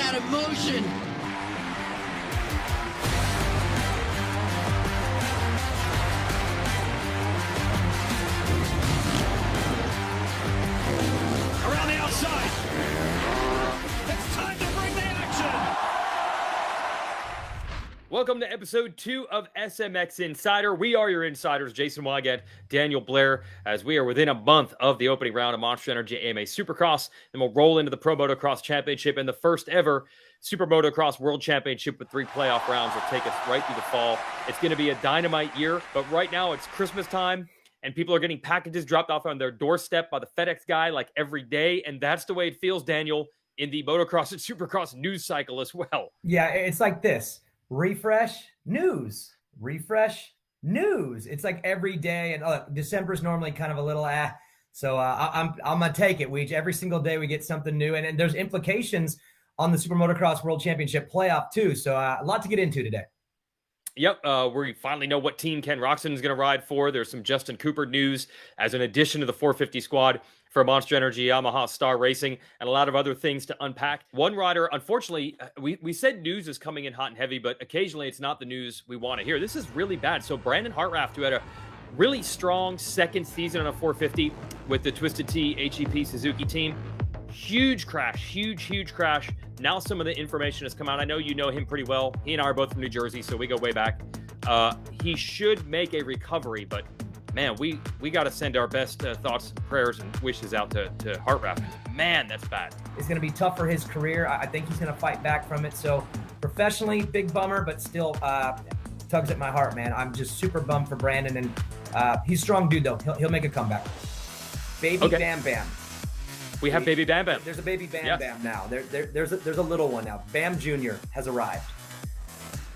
that emotion. Around the outside. It's time to bring the action. Welcome to episode 2 of SMX Insider. We are your insiders, Jason Weigandt, Daniel Blair, as we are within a month of the opening round of Monster Energy AMA Supercross. Then we'll roll into the Pro Motocross Championship, and the first ever SuperMotocross World Championship with 3 playoff rounds will take us right through the fall. It's going to be a dynamite year, but right now it's Christmas time, and people are getting packages dropped off on their doorstep by the FedEx guy like every day, and that's the way it feels, Daniel, in the Motocross and Supercross news cycle as well. Yeah, it's like this. Refresh, news. Refresh, news. It's like every day. And December is normally kind of a little So I'm going to take it. Every single day we get something new. And there's implications on the Super Motocross World Championship playoff too. So a lot to get into today. Yep, we finally know what team Ken Roczen is going to ride for. There's some Justin Cooper news as an addition to the 450 squad for Monster Energy, Yamaha Star Racing, and a lot of other things to unpack. One rider, unfortunately, we said news is coming in hot and heavy, but occasionally it's not the news we want to hear. This is really bad. So Brandon Hartranft, who had a really strong second season on a 450 with the Twisted Tea HEP Suzuki team, huge crash. Now some of the information has come out. I know you know him pretty well. He and I are both from New Jersey, so we go way back. He should make a recovery, but man, we got to send our best thoughts, prayers, and wishes out to Hartranft. Man, that's bad. It's going to be tough for his career. I think he's going to fight back from it. So professionally, big bummer, but still tugs at my heart, man. I'm just super bummed for Brandon, and he's a strong dude, though. He'll make a comeback. Baby Bam Bam. We have Baby Bam Bam. There's a Baby Bam Bam now. There's a little one now. Bam Jr. has arrived.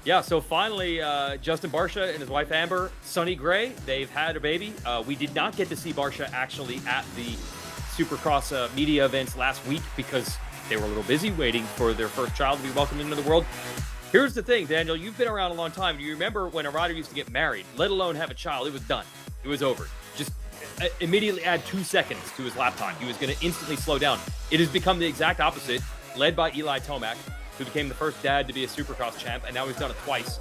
Yeah, so finally, Justin Barcia and his wife Amber, Sonny Gray, they've had a baby. We did not get to see Barcia actually at the Supercross media events last week because they were a little busy waiting for their first child to be welcomed into the world. Here's the thing, Daniel, you've been around a long time. Do you remember when a rider used to get married, let alone have a child? It was done. It was over. Just immediately add 2 seconds to his lap time. He was going to instantly slow down. It has become the exact opposite, led by Eli Tomac, who became the first dad to be a Supercross champ, and now he's done it twice.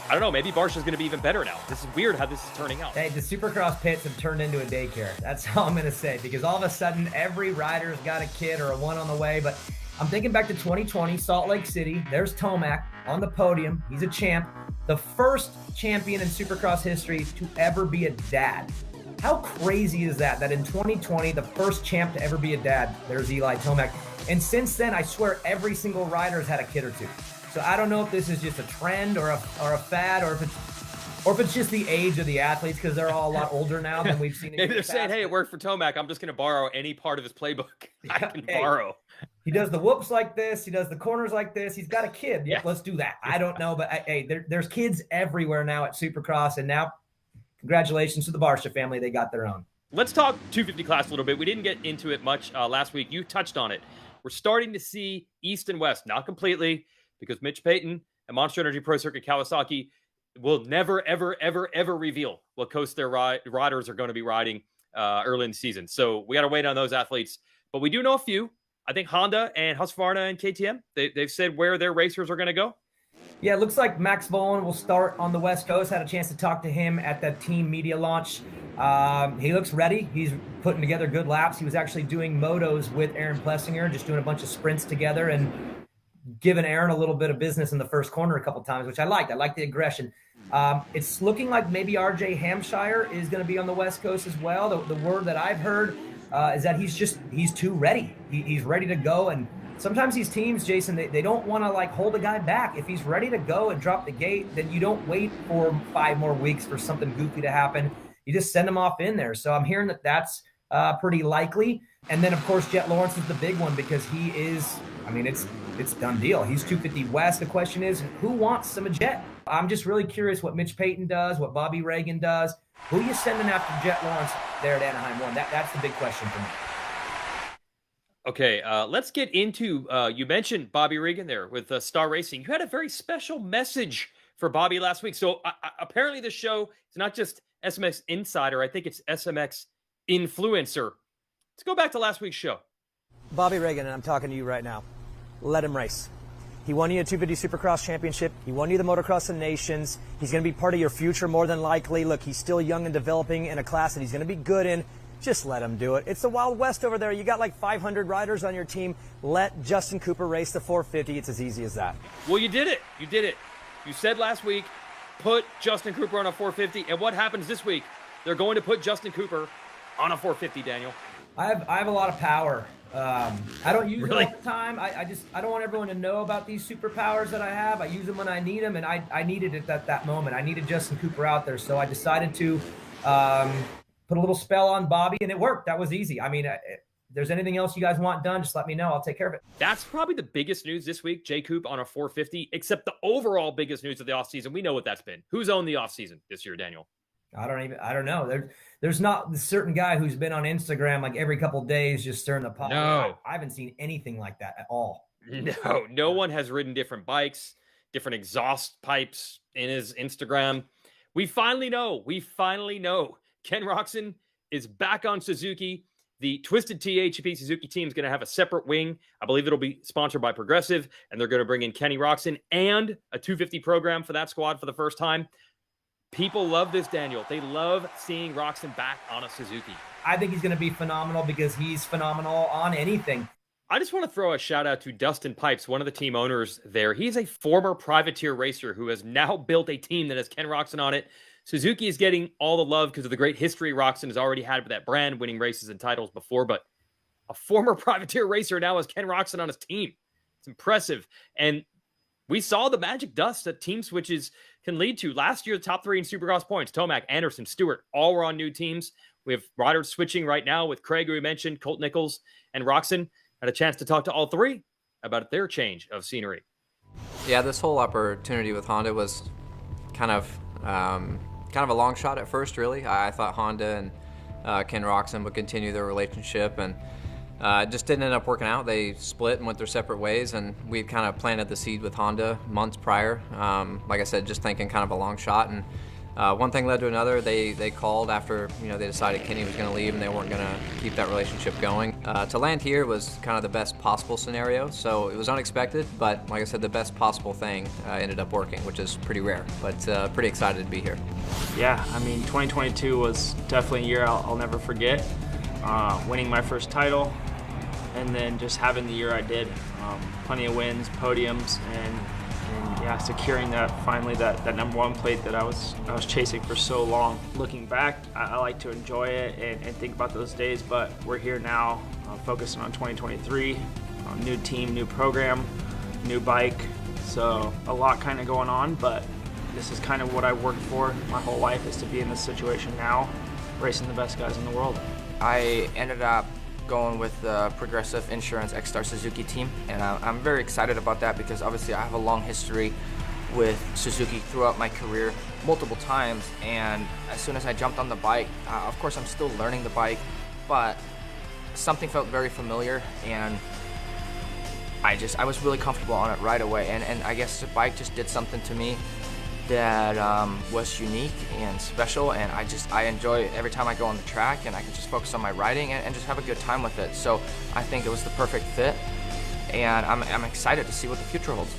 I don't know, maybe Barcia's going to be even better now. This is weird how this is turning out. Hey, the Supercross pits have turned into a daycare. That's all I'm going to say, because all of a sudden, every rider's got a kid or a one on the way. But I'm thinking back to 2020, Salt Lake City. There's Tomac on the podium. He's a champ. The first champion in Supercross history to ever be a dad. How crazy is that in 2020, the first champ to ever be a dad, there's Eli Tomac. And since then, I swear every single rider has had a kid or two. So I don't know if this is just a trend or a fad, or if it's just the age of the athletes, because they're all a lot older now than we've seen. Maybe they're saying, hey, it worked for Tomac. I'm just going to borrow any part of his playbook I can borrow. He does the whoops like this. He does the corners like this. He's got a kid. Yep, let's do that. I don't know, but hey, there's kids everywhere now at Supercross, and now congratulations to the Barcia family. They got their own. Let's talk 250 class a little bit. We didn't get into it much last week. You touched on it. We're starting to see East and West, not completely, because Mitch Payton and Monster Energy Pro Circuit Kawasaki will never, ever, ever, ever reveal what coast their riders are going to be riding early in the season. So we got to wait on those athletes. But we do know a few. I think Honda and Husqvarna and KTM, they've said where their racers are going to go. Yeah, it looks like Max Vohland will start on the West Coast. Had a chance to talk to him at that team media launch. He looks ready. He's putting together good laps. He was actually doing motos with Aaron Plessinger, just doing a bunch of sprints together and giving Aaron a little bit of business in the first corner a couple times, which I liked. I liked the aggression. It's looking like maybe RJ Hampshire is going to be on the West Coast as well. The word that I've heard is that he's too ready. He's ready to go. And sometimes these teams, Jason, they don't want to like hold a guy back. If he's ready to go and drop the gate, then you don't wait for 5 more weeks for something goofy to happen. You just send him off in there. So I'm hearing that that's pretty likely. And then, of course, Jet Lawrence is the big one because he is, I mean, it's done deal. He's 250 West. The question is, who wants some of Jet? I'm just really curious what Mitch Payton does, what Bobby Reagan does. Who are you sending after Jet Lawrence there at Anaheim 1? That's the big question for me. Okay, let's get into, you mentioned Bobby Reagan there with Star Racing. You had a very special message for Bobby last week. So apparently the show is not just SMX Insider. I think it's SMX Influencer. Let's go back to last week's show. Bobby Reagan, and I'm talking to you right now. let him race. He won you a 250 Supercross championship. He won you the Motocross of Nations. He's going to be part of your future more than likely. Look, he's still young and developing in a class that he's going to be good in. Just let him do it. It's the Wild West over there. You got like 500 riders on your team. Let Justin Cooper race the 450. It's as easy as that. Well, you did it. You did it. You said last week, put Justin Cooper on a 450. And what happens this week? They're going to put Justin Cooper on a 450, Daniel. I have a lot of power. I don't use Really? it all the time. I don't want everyone to know about these superpowers that I have. I use them when I need them, and I needed it at that moment. I needed Justin Cooper out there, so I decided to put a little spell on Bobby, and it worked. That was easy. I mean, if there's anything else you guys want done, just let me know. I'll take care of it. That's probably the biggest news this week, J. Coop on a 450, except the overall biggest news of the offseason. We know what that's been. Who's owned the offseason this year, Daniel? I don't know. There's not a certain guy who's been on Instagram like every couple of days just stirring the pot. No. I haven't seen anything like that at all. No one has ridden different bikes, different exhaust pipes in his Instagram. We finally know. Ken Roczen is back on Suzuki. The Twisted THP Suzuki team is going to have a separate wing. I believe it'll be sponsored by Progressive, and they're going to bring in Kenny Roczen and a 250 program for that squad for the first time. People love this, Daniel. They love seeing Roczen back on a Suzuki. I think he's going to be phenomenal because he's phenomenal on anything. I just want to throw a shout out to Dustin Pipes, one of the team owners there. He's a former privateer racer who has now built a team that has Ken Roczen on it. Suzuki is getting all the love because of the great history Roczen has already had with that brand, winning races and titles before, but a former privateer racer now has Ken Roczen on his team. It's impressive. And we saw the magic dust that team switches can lead to. Last year, the top three in Supercross points, Tomac, Anderson, Stewart, all were on new teams. We have riders switching right now with Craig, who we mentioned, Colt Nichols, and Roczen. Had a chance to talk to all three about their change of scenery. Yeah, this whole opportunity with Honda was kind of a long shot at first, really. I thought Honda and Ken Roczen would continue their relationship, and it just didn't end up working out. They split and went their separate ways, and we had kind of planted the seed with Honda months prior. Like I said, just thinking kind of a long shot, and one thing led to another. They called after they decided Kenny was going to leave and they weren't going to keep that relationship going. To land here was kind of the best possible scenario, so it was unexpected, but like I said, the best possible thing ended up working, which is pretty rare, but pretty excited to be here. Yeah, I mean, 2022 was definitely a year I'll never forget. Winning my first title, and then just having the year I did. Plenty of wins, podiums, and yeah, securing finally that number one plate that I was chasing for so long. Looking back, I like to enjoy it and think about those days, but we're here now, focusing on 2023, new team, new program, new bike, so a lot kind of going on, but this is kind of what I worked for my whole life, is to be in this situation now, racing the best guys in the world. I ended up going with the Progressive Insurance X-Star Suzuki team, and I'm very excited about that because obviously I have a long history with Suzuki throughout my career multiple times, and as soon as I jumped on the bike, of course I'm still learning the bike, but something felt very familiar, and I was really comfortable on it right away, and I guess the bike just did something to me that was unique and special, and I enjoy every time I go on the track, and I can just focus on my riding and just have a good time with it. So I think it was the perfect fit, and I'm excited to see what the future holds.